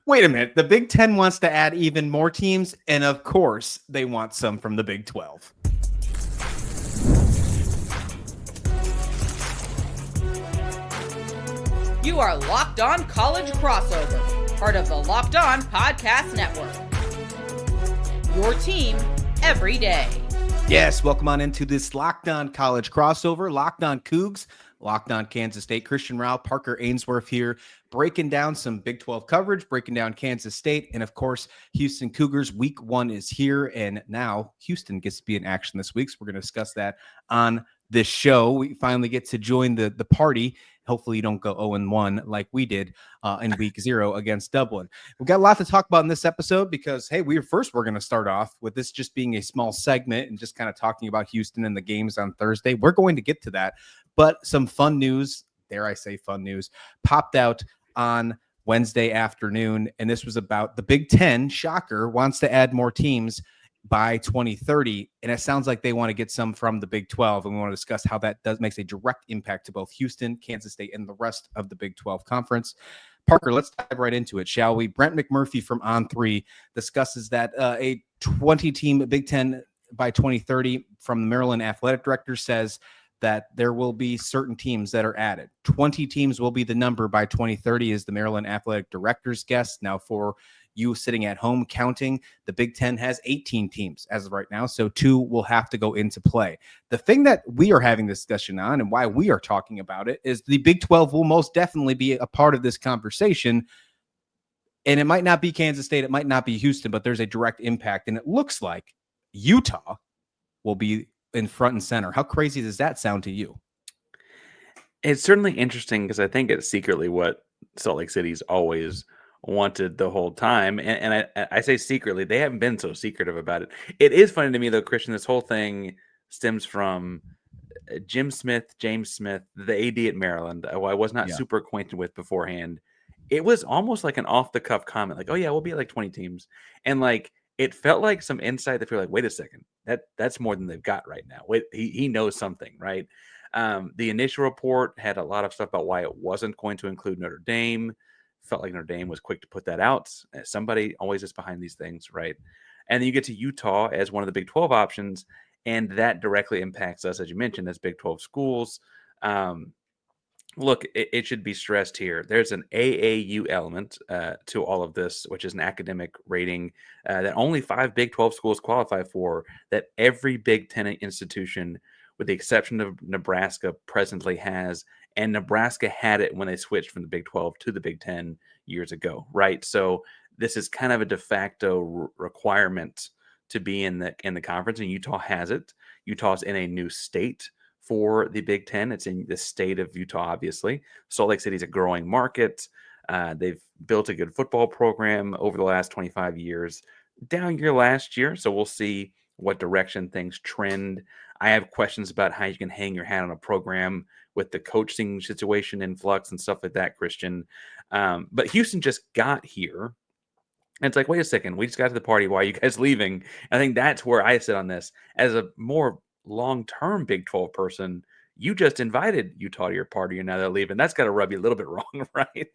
Wait a minute. The Big Ten wants to add even more teams, and of course, they want some from the Big 12. You are Locked On College Crossover, part of the Locked On Podcast Network. Your team every day. Yes, welcome on into this Locked On College Crossover, Locked On Coogs, Locked On Kansas State. Christian Rauh, Parker Ainsworth here, breaking down some Big 12 coverage, breaking down Kansas State, and of course, Houston Cougars. Week 1 is here, and now Houston gets to be in action this week, so we're going to discuss that on this show. We finally get to join the party. Hopefully you don't go 0-1 like we did in week 0 against Dublin. We've got a lot to talk about in this episode because, hey, we're going to start off with this just being a small segment and just kind of talking about Houston and the games on Thursday. We're going to get to that, but some fun news, dare I say fun news, popped out on Wednesday afternoon, and this was about the Big Ten, shocker, wants to add more teams by 2030, and it sounds like they want to get some from the Big 12, and we want to discuss how that makes a direct impact to both Houston, Kansas State, and the rest of the Big 12 conference. Parker, let's dive right into it, shall we? Brent McMurphy from On3 discusses that a 20-team Big 10 by 2030 from the Maryland Athletic Director says that there will be certain teams that are added. 20 teams will be the number by 2030 is the Maryland Athletic Director's guess. Now, for you sitting at home counting, the Big Ten has 18 teams as of right now, so 2 will have to go into play. The thing that we are having this discussion on and why we are talking about it is the Big 12 will most definitely be a part of this conversation, and it might not be Kansas State, it might not be Houston, but there's a direct impact, and it looks like Utah will be in front and center. How crazy does that sound to you? It's certainly interesting because I think it's secretly what Salt Lake City's always wanted the whole time. And I say secretly, they haven't been so secretive about it. It is funny to me, though, Christian, this whole thing stems from James Smith, the AD at Maryland, who I was not super acquainted with beforehand. It was almost like an off-the-cuff comment, like, oh, yeah, we'll be at like 20 teams. And like, it felt like some insight that feel like, wait a second, that's more than they've got right now. Wait, he knows something, right? The initial report had a lot of stuff about why it wasn't going to include Notre Dame. Felt like Notre Dame was quick to put that out. Somebody always is behind these things, right? And then you get to Utah as one of the Big 12 options, and that directly impacts us, as you mentioned, as Big 12 schools. Look, it should be stressed here. There's an AAU element to all of this, which is an academic rating that only 5 Big 12 schools qualify for, that every Big 10 institution, with the exception of Nebraska, presently has. And Nebraska had it when they switched from the Big 12 to the Big 10 years ago, right? So this is kind of a de facto requirement to be in the conference, and Utah has it. Utah's in a new state for the Big 10. It's in the state of Utah, obviously. Salt Lake City's a growing market. They've built a good football program over the last 25 years. Down year last year, so we'll see what direction things trend. I have questions about how you can hang your hat on a program with the coaching situation in flux and stuff like that, Christian. But Houston just got here. And it's like, wait a second, we just got to the party. Why are you guys leaving? I think that's where I sit on this. As a more long-term Big 12 person, you just invited Utah to your party, and now they're leaving. That's got to rub you a little bit wrong, right?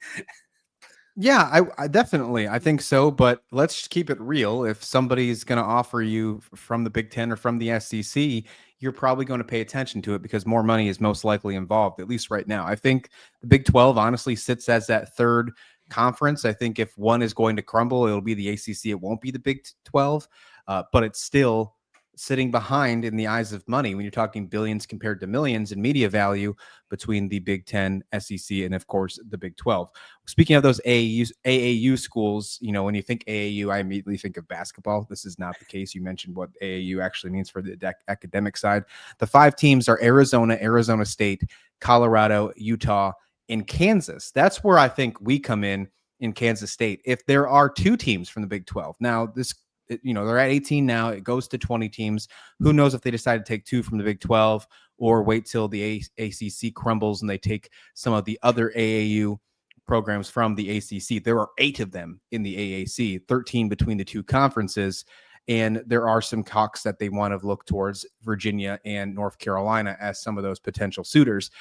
Yeah, I definitely, I think so. But let's keep it real. If somebody's going to offer you from the Big Ten or from the SEC, you're probably going to pay attention to it because more money is most likely involved, at least right now. I think the Big 12 honestly sits as that third conference. I think if one is going to crumble, it'll be the ACC. It won't be the Big 12, but it's still sitting behind in the eyes of money when you're talking billions compared to millions in media value between the Big 10, SEC, and of course the Big 12. Speaking of those AAU schools, you know, when you think AAU, I immediately think of basketball. This is not the case. You mentioned what AAU actually means for the academic side. The 5 teams are Arizona, Arizona State, Colorado, Utah, and Kansas. That's where I think we come in Kansas State. If there are 2 teams from the Big 12, now this, you know, they're at 18 now. It goes to 20 teams. Who knows if they decide to take 2 from the Big 12 or wait till the ACC crumbles and they take some of the other AAU programs from the ACC. There are 8 of them in the AAC, 13 between the 2 conferences. And there are some talks that they want to look towards Virginia and North Carolina as some of those potential suitors.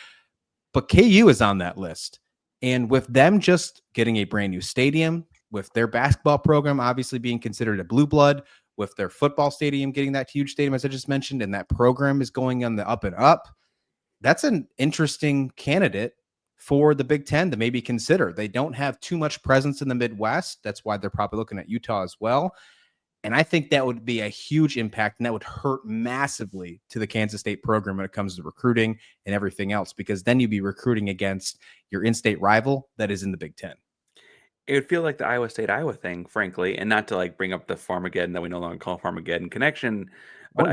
But KU is on that list. And with them just getting a brand new stadium, with their basketball program obviously being considered a blue blood, with their football stadium getting that huge stadium, as I just mentioned, and that program is going on the up and up. That's an interesting candidate for the Big Ten to maybe consider. They don't have too much presence in the Midwest. That's why they're probably looking at Utah as well. And I think that would be a huge impact, and that would hurt massively to the Kansas State program when it comes to recruiting and everything else, because then you'd be recruiting against your in-state rival that is in the Big Ten. It would feel like the Iowa State-Iowa thing, frankly, and not to like bring up the Farmageddon that we no longer call Farmageddon connection, but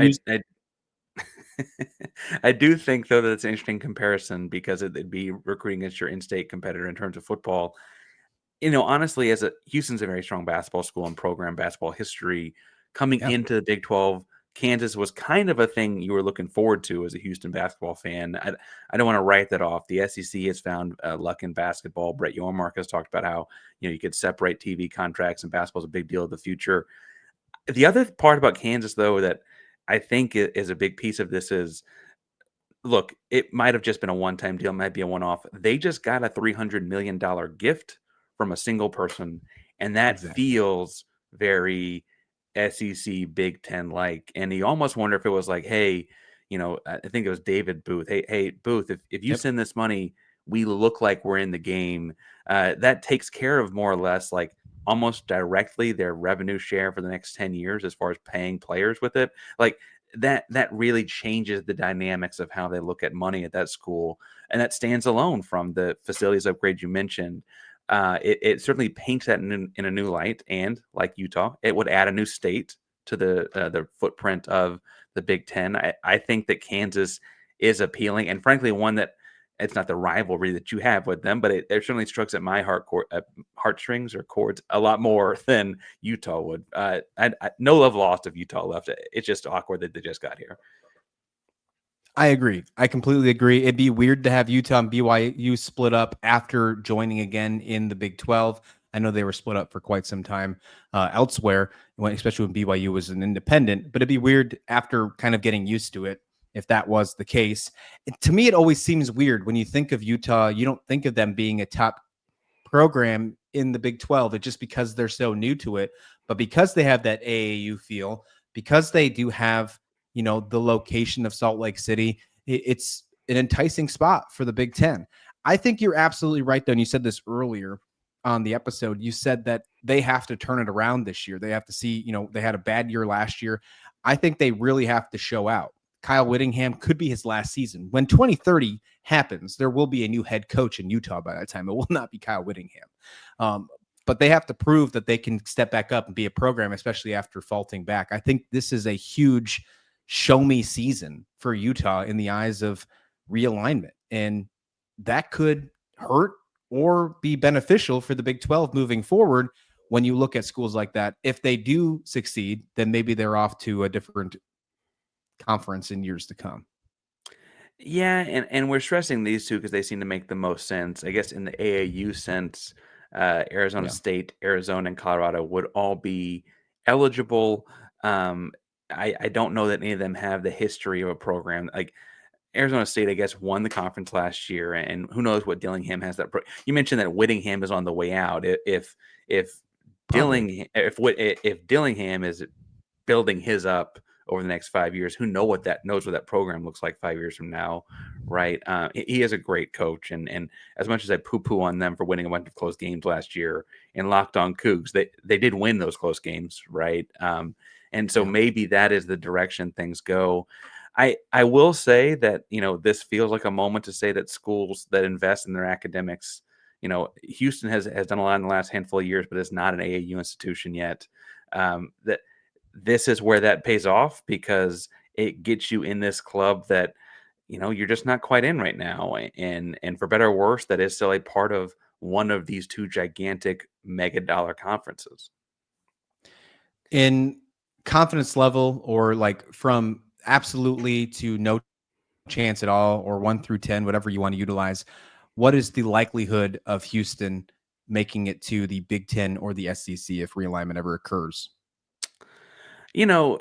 I do think though that it's an interesting comparison because it'd be recruiting against your in-state competitor in terms of football. Honestly, Houston's a very strong basketball school and program basketball history. Coming into the Big 12, Kansas was kind of a thing you were looking forward to as a Houston basketball fan. I don't want to write that off. The SEC has found luck in basketball. Brett Yormark has talked about how you could separate TV contracts, and basketball is a big deal of the future. The other part about Kansas, though, that I think is a big piece of this is, look, it might have just been a one-time deal, might be a one-off. They just got a $300 million gift from a single person, and that feels very SEC Big Ten like. And you almost wonder if it was like, hey, I think it was David Booth. Hey, Booth, if you send this money, we look like we're in the game. That takes care of more or less like almost directly their revenue share for the next 10 years as far as paying players with it. Like that really changes the dynamics of how they look at money at that school. And that stands alone from the facilities upgrade you mentioned. It certainly paints that in a new light, and like Utah, it would add a new state to the footprint of the Big Ten. I think that Kansas is appealing, and frankly, one that it's not the rivalry that you have with them, but it certainly strikes at my heartstrings or chords a lot more than Utah would. No love lost if Utah left. It's just awkward that they just got here. I agree. I completely agree. It'd be weird to have Utah and BYU split up after joining again in the Big 12. I know they were split up for quite some time elsewhere, especially when BYU was an independent, but it'd be weird after kind of getting used to it if that was the case. To me, it always seems weird when you think of Utah. You don't think of them being a top program in the Big 12. It's just because they're so new to it, but because they have that AAU feel, because they do have the location of Salt Lake City, it's an enticing spot for the Big Ten. I think you're absolutely right, though. And you said this earlier on the episode. You said that they have to turn it around this year. They have to see, they had a bad year last year. I think they really have to show out. Kyle Whittingham could be his last season. When 2030 happens, there will be a new head coach in Utah by that time. It will not be Kyle Whittingham. But they have to prove that they can step back up and be a program, especially after faulting back. I think this is a huge show me season for Utah in the eyes of realignment. And that could hurt or be beneficial for the Big 12 moving forward. When you look at schools like that, if they do succeed, then maybe they're off to a different conference in years to come. Yeah, and we're stressing these two because they seem to make the most sense. I guess in the AAU sense, Arizona State, Arizona, and Colorado would all be eligible. I don't know that any of them have the history of a program. Like Arizona State, I guess, won the conference last year, and who knows what Dillingham has that. You mentioned that Whittingham is on the way out. If Dillingham is building his up over the next 5 years, who knows what that program looks like 5 years from now, right? He is a great coach, and as much as I poo-poo on them for winning a bunch of close games last year in Locked On Cougs, they did win those close games, right? And so maybe that is the direction things go. I will say that, this feels like a moment to say that schools that invest in their academics, Houston has done a lot in the last handful of years, but it's not an AAU institution yet. That this is where that pays off because it gets you in this club that, you're just not quite in right now. And for better or worse, that is still a part of one of these two gigantic mega dollar conferences. In confidence level, or like from absolutely to no chance at all, or 1 through 10, whatever you want to utilize, what is the likelihood of Houston making it to the Big Ten or the SEC if realignment ever occurs? If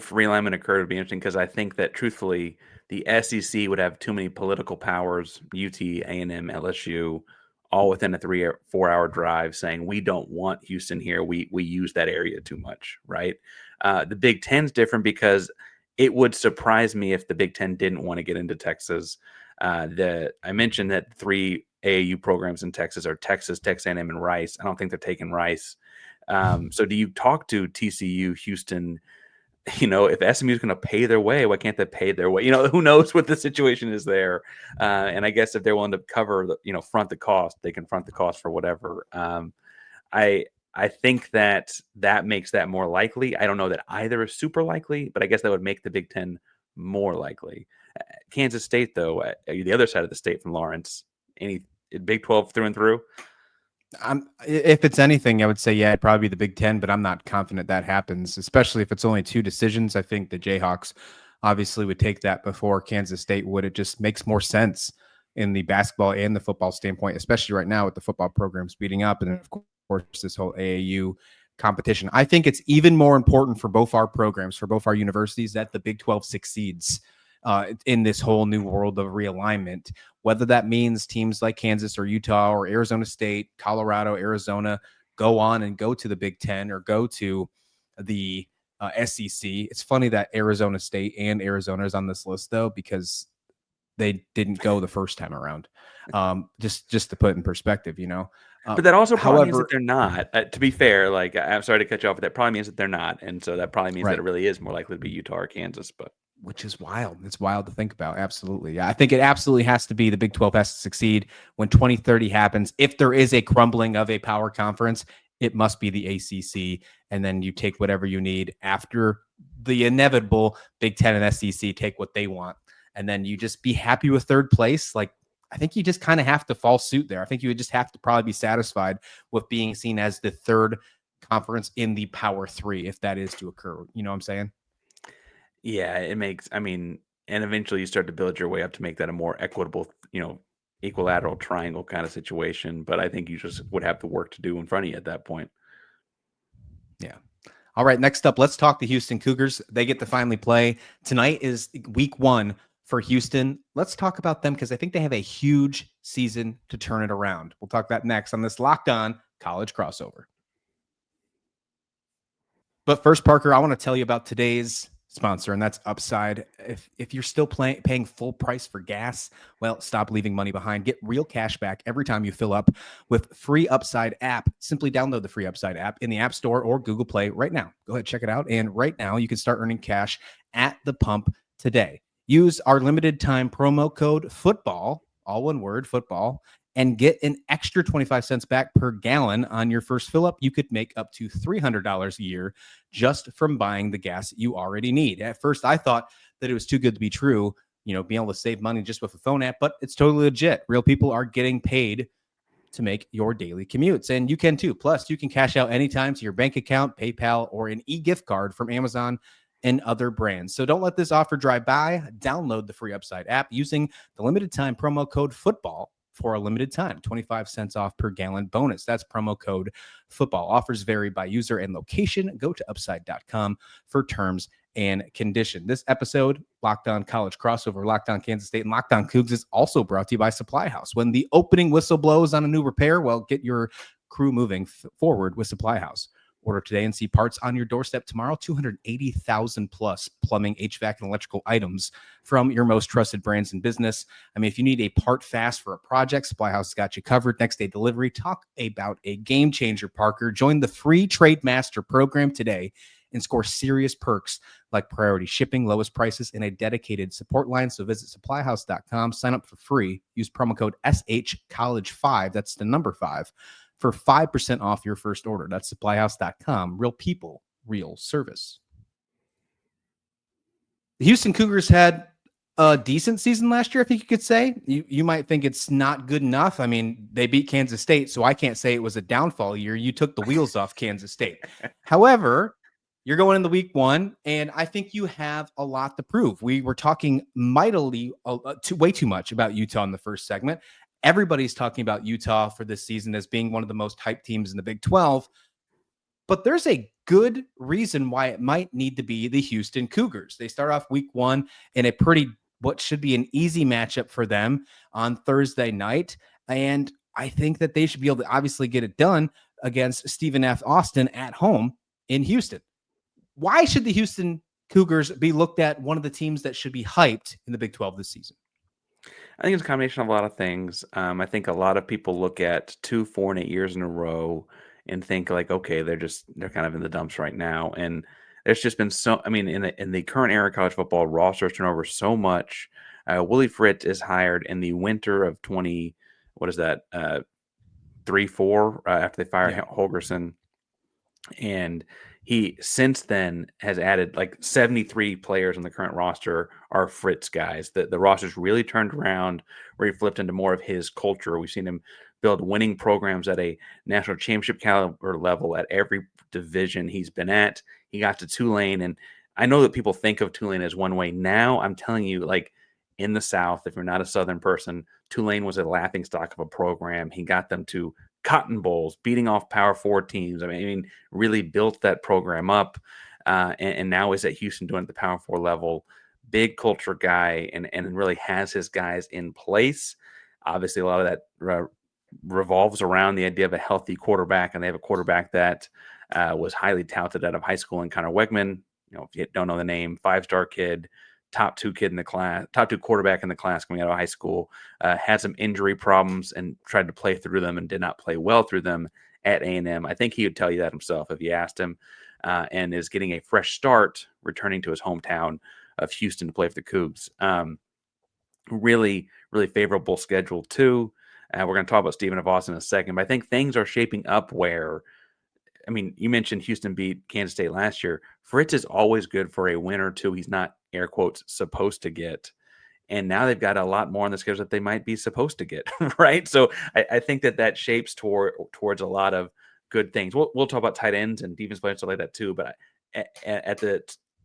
realignment occurred, it would be interesting because I think that truthfully, the SEC would have too many political powers. UT, A&M, LSU, all within a 3 or 4 hour drive, saying we don't want Houston here. We use that area too much, right? The Big Ten's different because it would surprise me if the Big Ten didn't want to get into Texas. I mentioned that 3 AAU programs in Texas are Texas, Texas A&M, and Rice. I don't think they're taking Rice. So do you talk to TCU, Houston? If SMU is going to pay their way, why can't they pay their way? Who knows what the situation is there? And I guess if they're willing to cover front the cost, they can front the cost for whatever. I think that makes that more likely. I don't know that either is super likely, but I guess that would make the Big Ten more likely. Kansas State, though, the other side of the state from Lawrence, any Big 12 through and through? If it's anything, I would say, yeah, it'd probably be the Big Ten, but I'm not confident that happens, especially if it's only 2 decisions. I think the Jayhawks obviously would take that before Kansas State would. It just makes more sense in the basketball and the football standpoint, especially right now with the football program speeding up. And then, of course, this whole AAU competition. I think it's even more important for both our programs, for both our universities, that the Big 12 succeeds in this whole new world of realignment, whether that means teams like Kansas or Utah or Arizona State, Colorado, Arizona go on and go to the Big Ten or go to the SEC. It's funny that Arizona State and Arizona is on this list, though, because they didn't go the first time around. Just to put it in perspective, But that also probably means however, that they're not. To be fair, I'm sorry to cut you off, but that probably means that they're not. And so that probably means that it really is more likely to be Utah or Kansas. But which is wild. It's wild to think about. Absolutely. I think it absolutely has to be the Big 12 has to succeed when 2030 happens. If there is a crumbling of a power conference, it must be the ACC. And then you take whatever you need after the inevitable Big 10 and SEC take what they want. And then you just be happy with third place. I think you just kind of have to fall suit there. I think you would just have to probably be satisfied with being seen as the third conference in the Power 3, if that is to occur. You know what I'm saying? yeah, and eventually you start to build your way up to make that a more equitable, equilateral triangle kind of situation. But I think you just would have the work to do in front of you at that point. Yeah. All right. Next up, let's talk the Houston Cougars. They get to finally play. Tonight is week 1 for Houston. Let's talk about them because I think they have a huge season to turn it around. We'll talk that next on this Locked On College Crossover. But first, Parker, I want to tell you about today's sponsor, and that's Upside. If you're still paying full price for gas, well, stop leaving money behind. Get real cash back every time you fill up with free Upside app. Simply download the free Upside app in the App Store or Google Play right now. Go ahead, check it out. And right now, you can start earning cash at the pump today. Use our limited time promo code FOOTBALL, all one word, football, and get an extra 25 cents back per gallon on your first fill up. You could make up to $300 a year just from buying the gas you already need. At first, I thought that it was too good to be true, being able to save money just with a phone app, but it's totally legit. Real people are getting paid to make your daily commutes, and you can too. Plus, you can cash out anytime to your bank account, PayPal, or an e-gift card from Amazon and other brands. So don't let this offer drive by. Download the free Upside app using the limited time promo code FOOTBALL for a limited time, 25 cents off per gallon bonus. That's promo code FOOTBALL. Offers vary by user and location. Go to upside.com for terms and condition. This episode, Locked On College Crossover, Locked On Kansas State, and Locked On Coogs is also brought to you by Supply House. When the opening whistle blows on a new repair, well, get your crew moving forward with Supply House. Order today and see parts on your doorstep tomorrow. 280,000 plus plumbing, HVAC, and electrical items from your most trusted brands in business. If you need a part fast for a project, Supply House has got you covered. Next day delivery. Talk about a game changer, Parker. Join the free Trade Master program today and score serious perks like priority shipping, lowest prices, and a dedicated support line. So visit supplyhouse.com, sign up for free, use promo code SHCollege5, that's the number 5, for 5% off your first order. That's supplyhouse.com. Real people, real service. The Houston Cougars had a decent season last year, I think you could say. You might think it's not good enough. They beat Kansas State, so I can't say it was a downfall year. You took the wheels off Kansas State. However, you're going into week 1, and I think you have a lot to prove. We were talking mightily, way too much about Utah in the first segment. Everybody's talking about Utah for this season as being one of the most hyped teams in the Big 12. But there's a good reason why it might need to be the Houston Cougars. They start off week 1 in a what should be an easy matchup for them on Thursday night. And I think that they should be able to obviously get it done against Stephen F. Austin at home in Houston. Why should the Houston Cougars be looked at one of the teams that should be hyped in the Big 12 this season? I think it's a combination of a lot of things. I think a lot of people look at 2, 4, and 8 years in a row and think like, okay, they're kind of in the dumps right now. And there's just been in the current era of college football, rosters turnover so much. Willie Fritz is hired in the winter of 20. What is that? 3-4 after they fired Holgerson. And he since then has added like 73 players on the current roster are Fritz guys. The roster's really turned around where he flipped into more of his culture. We've seen him build winning programs at a national championship caliber level at every division he's been at. He got to Tulane, and I know that people think of Tulane as one way. Now I'm telling you, like in the South, if you're not a Southern person, Tulane was a laughingstock of a program. He got them to Cotton Bowls, beating off Power 4 teams. I mean, really built that program up, and now is at Houston doing it at the Power 4 level. Big culture guy, and really has his guys in place. Obviously, a lot of that revolves around the idea of a healthy quarterback, and they have a quarterback that was highly touted out of high school in Connor Wegman. You know, if you don't know the name, 5-star kid, top 2 kid in the class, top 2 quarterback in the class coming out of high school, had some injury problems and tried to play through them and did not play well through them at A&M. I think he would tell you that himself if you asked him, and is getting a fresh start, returning to his hometown of Houston to play for the Coogs. Really, really favorable schedule too. We're going to talk about Stephen F. Austin in a second, but I think things are shaping up where, I mean, you mentioned Houston beat Kansas State last year. Fritz is always good for a win or two. He's not, air quotes, supposed to get. And now they've got a lot more on the schedule that they might be supposed to get, right? So I think that shapes towards a lot of good things. We'll talk about tight ends and defense players and stuff like that too. But at the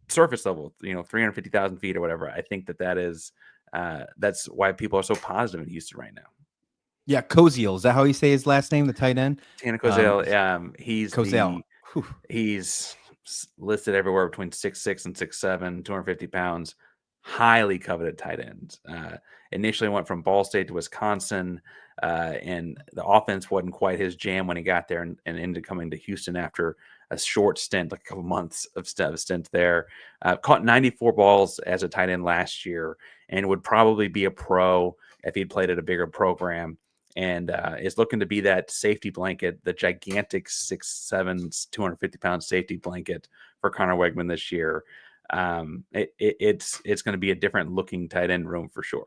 surface level, 350,000 feet or whatever, I think that is that's why people are so positive in Houston right now. Yeah, Koziel. Is that how you say his last name, the tight end? Tanner Koziel. He's Koziel. He's listed everywhere between 6'6" and 6'7", 250 pounds. Highly coveted tight ends. Initially went from Ball State to Wisconsin, and the offense wasn't quite his jam when he got there, and ended coming to Houston after a short stint, like a couple months of stint there. Caught 94 balls as a tight end last year, and would probably be a pro if he'd played at a bigger program. And is looking to be that safety blanket, the gigantic 6'7", 250-pound safety blanket for Connor Wegman this year. It's going to be a different looking tight end room for sure.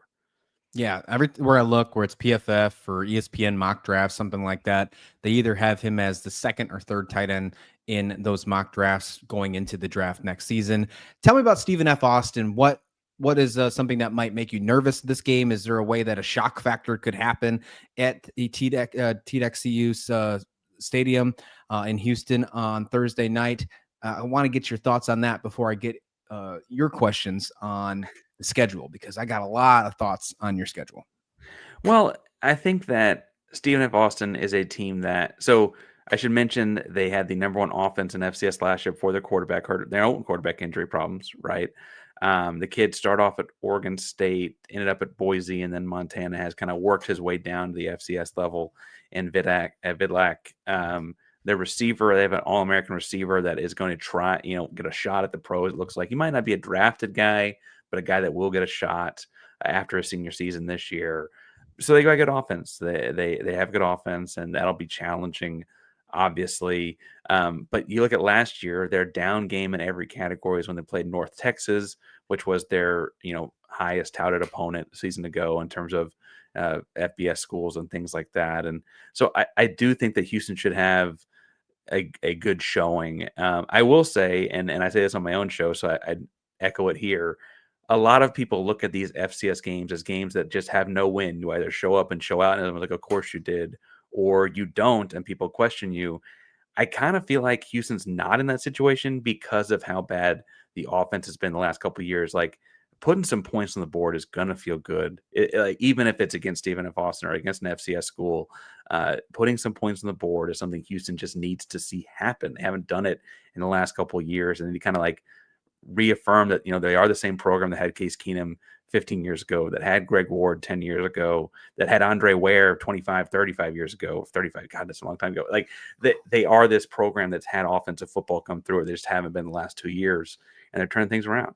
Yeah, everywhere I look, where it's PFF or ESPN mock draft, something like that, they either have him as the second or third tight end in those mock drafts going into the draft next season. Tell me about Stephen F. Austin. What is something that might make you nervous this game? Is there a way that a shock factor could happen at the TDECU's stadium in Houston on Thursday night? I want to get your thoughts on that before I get your questions on the schedule, because I got a lot of thoughts on your schedule. Well, I think that Stephen F. Austin is a team that, so I should mention they had the number 1 offense in FCS last year before their quarterback hurt their own quarterback injury problems, right? The kid started off at Oregon State, ended up at Boise, and then Montana, has kind of worked his way down to the FCS level in Vidlac. Their receiver, they have an All-American receiver that is going to try, get a shot at the pros. It looks like he might not be a drafted guy, but a guy that will get a shot after a senior season this year. So they got good offense. They have good offense, and that'll be challenging, obviously. But you look at last year, their down game in every category is when they played North Texas, which was their highest touted opponent a season ago in terms of FBS schools and things like that. And so I do think that Houston should have a good showing. I will say, and I say this on my own show, so I echo it here. A lot of people look at these FCS games as games that just have no win. You either show up and show out, and I'm like, of course you did, or you don't, and people question you. I kind of feel like Houston's not in that situation because of how bad the offense has been the last couple of years. Like, putting some points on the board is going to feel good. Like, even if it's against Stephen F. Austin or against an FCS school, putting some points on the board is something Houston just needs to see happen. They haven't done it in the last couple of years, and you kind of like reaffirm that, they are the same program that had Case Keenum 15 years ago, that had Greg Ward 10 years ago, that had Andre Ware 25, 35 years ago, 35, God, that's a long time ago. Like they are this program that's had offensive football come through. They just haven't been the last 2 years, and they're turning things around.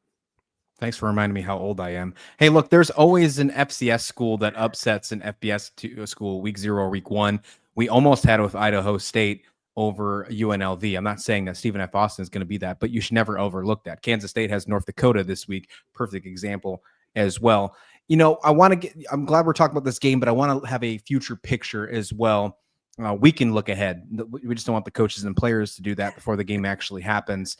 Thanks for reminding me how old I am. Hey, look, there's always an FCS school that upsets an FBS school week 0 or week 1. We almost had it with Idaho State over UNLV. I'm not saying that Stephen F. Austin is going to be that, but you should never overlook that. Kansas State has North Dakota this week. Perfect example as well. You know, I'm glad we're talking about this game, but I want to have a future picture as well. We can look ahead. We just don't want the coaches and players to do that before the game actually happens.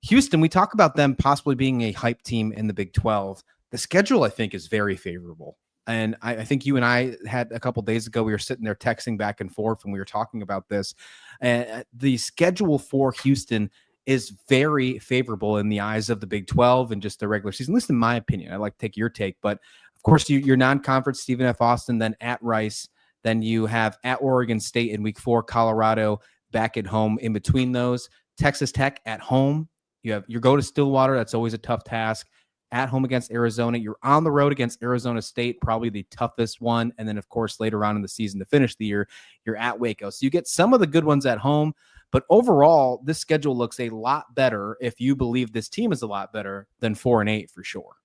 Houston, we talk about them possibly being a hype team in the Big 12. The schedule, I think, is very favorable. And I think you and I had a couple days ago, we were sitting there texting back and forth and we were talking about this. The schedule for Houston is very favorable in the eyes of the Big 12 and just the regular season, at least in my opinion. I'd like to take your take. But, of course, your non-conference, Stephen F. Austin, then at Rice. Then you have at Oregon State in week 4, Colorado back at home in between those. Texas Tech at home. You go to Stillwater. That's always a tough task. At home against Arizona. You're on the road against Arizona State, probably the toughest one. And then, of course, later on in the season to finish the year, you're at Waco. So you get some of the good ones at home. But overall, this schedule looks a lot better if you believe this team is a lot better than 4-8 for sure.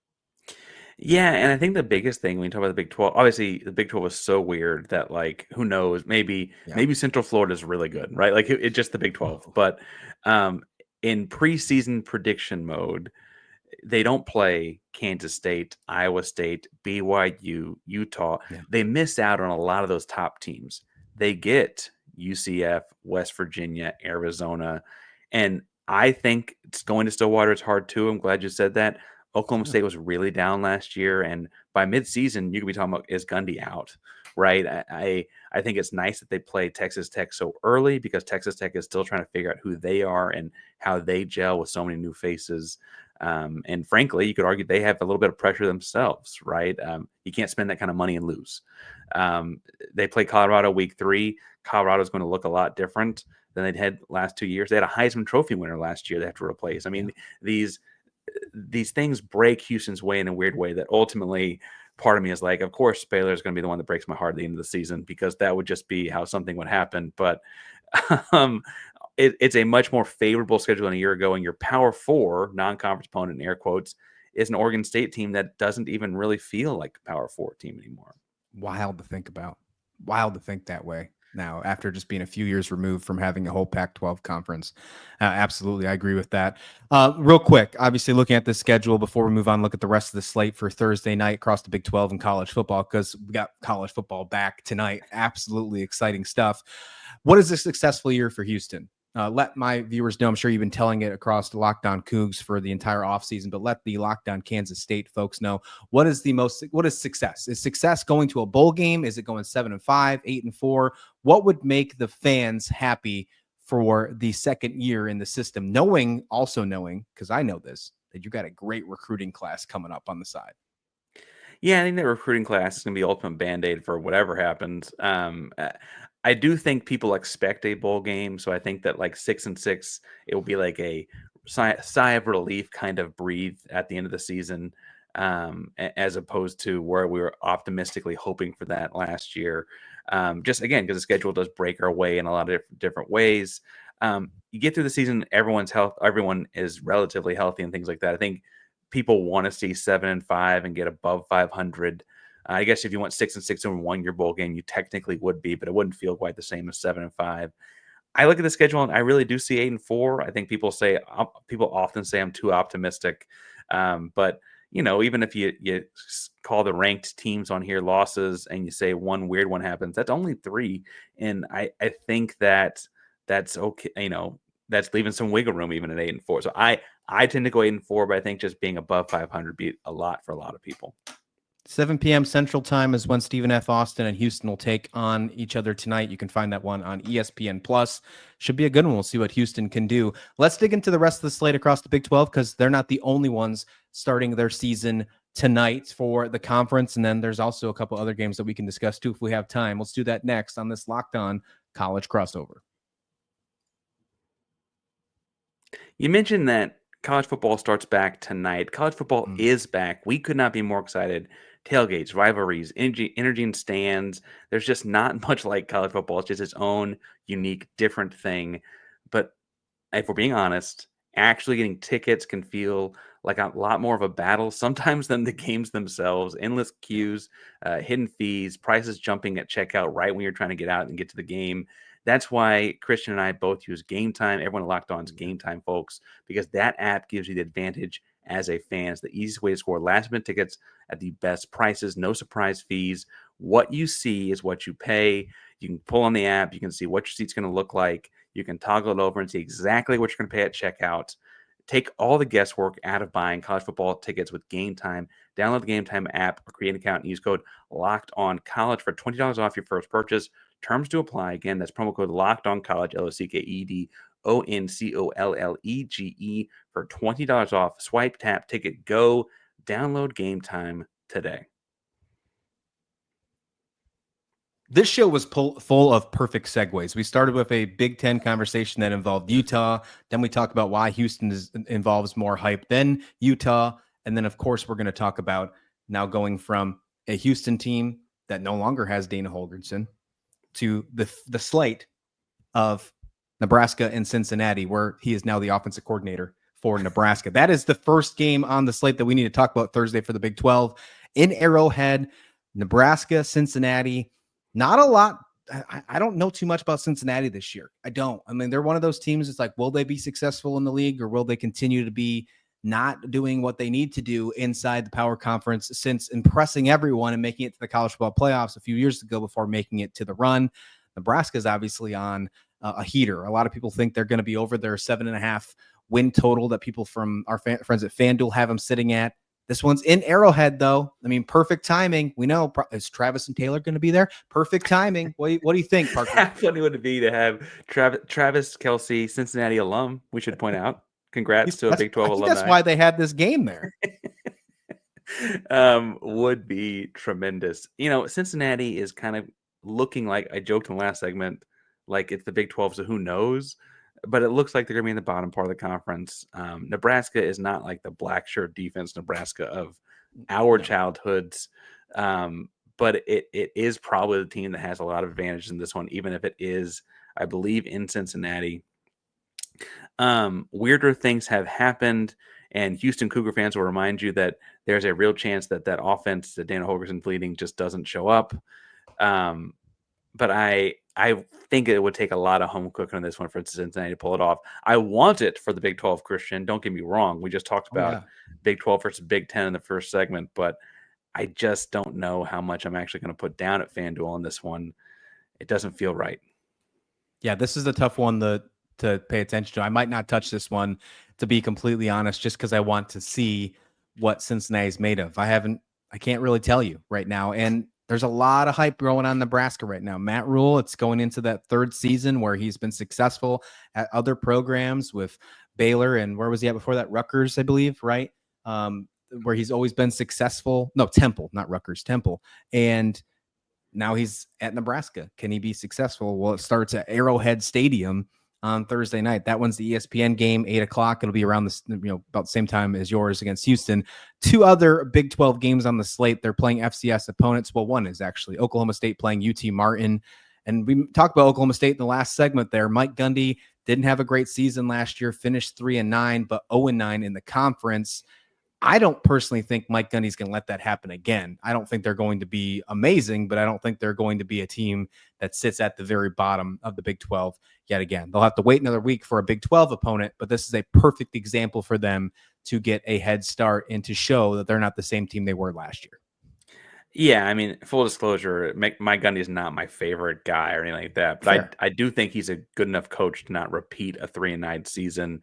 Yeah, and I think the biggest thing when you talk about the Big 12, obviously the Big 12 was so weird that, like, who knows, maybe Central Florida is really good, right? Like it's just the Big 12. But in preseason prediction mode, they don't play Kansas State, Iowa State, BYU, Utah. Yeah. They miss out on a lot of those top teams. They get UCF, West Virginia, Arizona. And I think it's going to Stillwater is hard too. I'm glad you said that. Oklahoma State was really down last year. And by midseason, you could be talking about, is Gundy out? Right. I think it's nice that they play Texas Tech so early because Texas Tech is still trying to figure out who they are and how they gel with so many new faces. And frankly, you could argue they have a little bit of pressure themselves, right? You can't spend that kind of money and lose. They play Colorado week 3. Colorado is going to look a lot different than they'd had last 2 years. They had a Heisman Trophy winner last year they have to replace. I mean, these things break Houston's way in a weird way that ultimately part of me is like, of course, Baylor is going to be the one that breaks my heart at the end of the season because that would just be how something would happen. But it's a much more favorable schedule than a year ago. And your Power 4 non-conference opponent, in air quotes, is an Oregon State team that doesn't even really feel like a Power 4 team anymore. Wild to think about. Wild to think that way now after just being a few years removed from having a whole Pac-12 conference. Absolutely. I agree with that. Real quick, obviously looking at the schedule before we move on, look at the rest of the slate for Thursday night across the Big 12 and college football, because we got college football back tonight. Absolutely exciting stuff. What is a successful year for Houston? Let my viewers know, I'm sure you've been telling it across the Locked On Cougs for the entire offseason, but let the Locked On Kansas State folks know what is success? Is success going to a bowl game? Is it going 7-5, 8-4? What would make the fans happy for the second year in the system? Also knowing, because I know this, that you got a great recruiting class coming up on the side. Yeah, I think that recruiting class is going to be the ultimate Band-Aid for whatever happens. I do think people expect a bowl game, so I think that like 6-6, it will be like a sigh of relief, kind of breathe at the end of the season, as opposed to where we were optimistically hoping for that last year. Just again, because the schedule does break our way in a lot of different ways. You get through the season, everyone is relatively healthy and things like that. I think people want to see 7-5 and get above 500. I guess if you want 6-6 and won your bowl game, you technically would be, but it wouldn't feel quite the same as 7-5. I look at the schedule and I really do see 8-4. I think people often say I'm too optimistic. But you know, even if you call the ranked teams on here losses and you say one weird one happens, that's only 3. And I think that's okay. You know, that's leaving some wiggle room even at 8-4. So I tend to go 8-4, but I think just being above 500 be a lot for a lot of people. 7 p.m. Central Time is when Stephen F. Austin and Houston will take on each other tonight. You can find that one on ESPN Plus. Should be a good one. We'll see what Houston can do. Let's dig into the rest of the slate across the Big 12 because they're not the only ones starting their season tonight for the conference. And then there's also a couple other games that we can discuss too if we have time. Let's do that next on this Locked On College Crossover. You mentioned that college football starts back tonight. College football is back. We could not be more excited. Tailgates, rivalries, energy and stands. There's just not much like college football. It's just its own unique, different thing. But if we're being honest, actually getting tickets can feel like a lot more of a battle sometimes than the games themselves. Endless queues, hidden fees, prices jumping at checkout right when you're trying to get out and get to the game. That's why Christian and I both use GameTime. Everyone at Locked On's GameTime, folks, because that app gives you the advantage as a fan. It's the easiest way to score last-minute tickets at the best prices, no surprise fees. What you see is what you pay. You can pull on the app. You can see what your seat's going to look like. You can toggle it over and see exactly what you're going to pay at checkout. Take all the guesswork out of buying college football tickets with GameTime. Download the GameTime app or create an account and use code LOCKEDONCollege for $20 off your first purchase. Terms to apply. Again, that's promo code LOCKEDONCollege, LOCKEDONCOLLEGE for $20 off. Swipe, tap, ticket, go. Download GameTime today. This show was full of perfect segues. We started with a Big Ten conversation that involved Utah. Then we talked about why Houston involves more hype than Utah. And then, of course, we're going to talk about now going from a Houston team that no longer has Dana Holgorsen to the slate of Nebraska and Cincinnati, where he is now the offensive coordinator for Nebraska. That is the first game on the slate that we need to talk about Thursday for the Big 12 in Arrowhead. Nebraska, Cincinnati. Not a lot. I don't know too much about Cincinnati this year. I don't. I mean, they're one of those teams. It's like, will they be successful in the league, or will they continue to be not doing what they need to do inside the power conference since impressing everyone and making it to the college football playoffs a few years ago before making it to the run? Nebraska is obviously on a heater. A lot of people think they're going to be over their 7.5 win total that people from our friends at FanDuel have them sitting at. This one's in Arrowhead, though. I mean, perfect timing. We know. Is Travis and Taylor going to be there? Perfect timing. What do you think, Parker? How funny would it be to have Travis Kelce, Cincinnati alum, we should point out. Congrats to a Big 12 alumni. That's why they had this game there. Would be tremendous. You know, Cincinnati is kind of looking like, I joked in the last segment, like it's the Big 12, so who knows? But it looks like they're going to be in the bottom part of the conference. Nebraska is not like the black shirt defense Nebraska of our childhoods. But it is probably the team that has a lot of advantages in this one, even if it is, I believe, in Cincinnati. Weirder things have happened, and Houston Cougar fans will remind you that there's a real chance that offense that Dana Holgorsen's leading just doesn't show up. But I think it would take a lot of home cooking on this one for Cincinnati to pull it off. I want it for the Big 12, Christian. Don't get me wrong. We just talked about Big 12 versus Big 10 in the first segment, but I just don't know how much I'm actually going to put down at FanDuel on this one. It doesn't feel right. Yeah, this is a tough one to pay attention to. I might not touch this one, to be completely honest, just because I want to see what Cincinnati's made of. I can't really tell you right now. And there's a lot of hype growing on Nebraska right now. Matt Rule, it's going into that third season where he's been successful at other programs with Baylor, and where was he at before that? Rutgers, I believe, right? Where he's always been successful. No, Temple, not Rutgers, Temple. And now he's at Nebraska. Can he be successful? Well, it starts at Arrowhead Stadium on Thursday night. That one's the ESPN game, 8:00. It'll be around about the same time as yours against Houston. Two other Big 12 games on the slate. They're playing FCS opponents. Well, one is actually Oklahoma State playing UT Martin. And we talked about Oklahoma State in the last segment there. Mike Gundy didn't have a great season last year, finished 3-9, but 0-9 in the conference. I don't personally think Mike Gundy's going to let that happen again. I don't think they're going to be amazing, but I don't think they're going to be a team that sits at the very bottom of the Big 12 yet again. They'll have to wait another week for a Big 12 opponent, but this is a perfect example for them to get a head start and to show that they're not the same team they were last year. Yeah, I mean, full disclosure, Mike Gundy is not my favorite guy or anything like that, but I do think he's a good enough coach to not repeat a 3-9 season.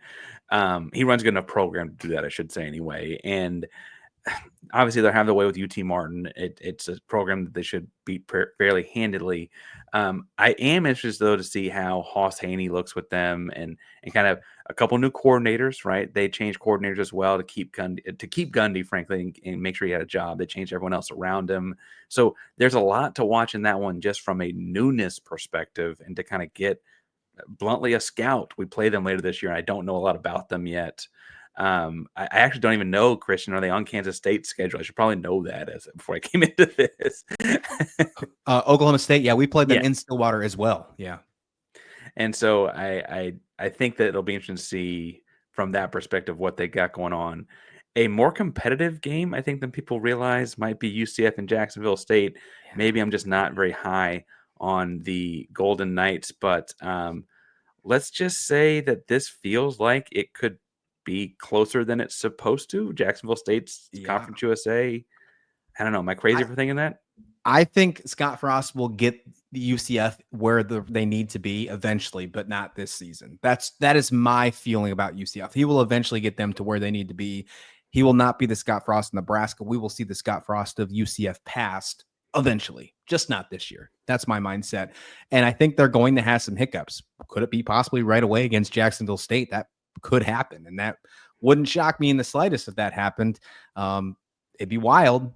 He runs a good enough program to do that, I should say, anyway. And obviously, they're having the way with UT Martin. It's a program that they should beat fairly handily. I am interested, though, to see how Hoss Haney looks with them and kind of a couple new coordinators, right? They changed coordinators as well to keep Gundy, frankly, and make sure he had a job. They changed everyone else around him. So there's a lot to watch in that one just from a newness perspective and to kind of get bluntly a scout. We play them later this year, and I don't know a lot about them yet. I actually don't even know, Christian, are they on Kansas State's schedule? I should probably know that before I came into this. Oklahoma State, yeah, we played them Yeah. in Stillwater as well. Yeah. And so I think that it'll be interesting to see from that perspective what they got going on. A more competitive game, I think, than people realize might be UCF and Jacksonville State. Yeah. Maybe I'm just not very high on the Golden Knights, but let's just say that this feels like it could be closer than it's supposed to. Jacksonville State's Conference USA. I don't know. Am I crazy for thinking that? I think Scott Frost will get the UCF where they need to be eventually, but not this season. That is my feeling about UCF. He will eventually get them to where they need to be. He will not be the Scott Frost of Nebraska. We will see the Scott Frost of UCF past eventually, just not this year. That's my mindset. And I think they're going to have some hiccups. Could it be possibly right away against Jacksonville State? That could happen. And that wouldn't shock me in the slightest if that happened. It'd be wild.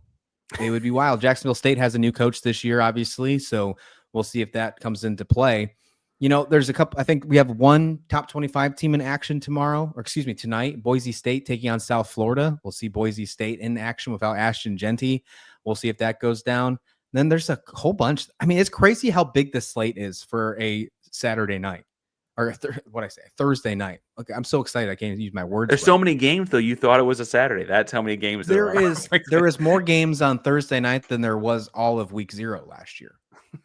It would be wild. Jacksonville State has a new coach this year, obviously. So we'll see if that comes into play. You know, there's a couple, I think we have one top 25 team in action tomorrow, or excuse me, tonight. Boise State taking on South Florida. We'll see Boise State in action without Ashton Genty. We'll see if that goes down. Then there's a whole bunch. I mean, it's crazy how big this slate is for a Saturday night. Or Thursday night. Okay, I'm so excited. I can't even use my words. There's so many games, though. You thought it was a Saturday. That's how many games there are. There is more games on Thursday night than there was all of week 0 last year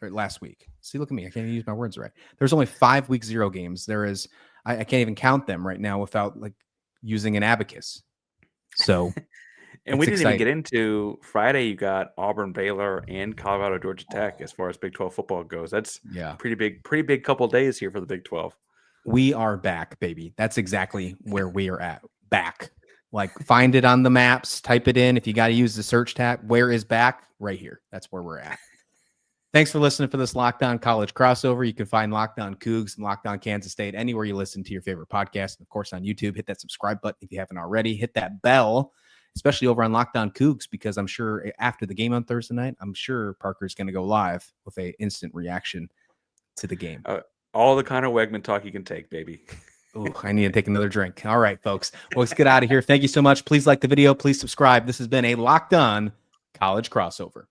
or last week. See, look at me. I can't even use my words right. There's only 5 week 0 games. There is, I can't even count them right now without like using an abacus. So, and we didn't even get into Friday. You got Auburn, Baylor, and Colorado, Georgia Tech as far as Big 12 football goes. That's pretty big couple days here for the Big 12. We are back, baby. That's exactly where we are at. Back. Like, find it on the maps, type it in. If you got to use the search tab, where is back? Right here. That's where we're at. Thanks for listening for this Locked On College crossover. You can find Locked On Cougs and Locked On Kansas State anywhere you listen to your favorite podcast. And of course, on YouTube, hit that subscribe button if you haven't already. Hit that bell, especially over on Locked On Coogs, because I'm sure after the game on Thursday night, I'm sure Parker's going to go live with an instant reaction to the game. All the Connor Wegman talk you can take, baby. Oh, I need to take another drink. All right, folks. Well, let's get out of here. Thank you so much. Please like the video. Please subscribe. This has been a Locked On College crossover.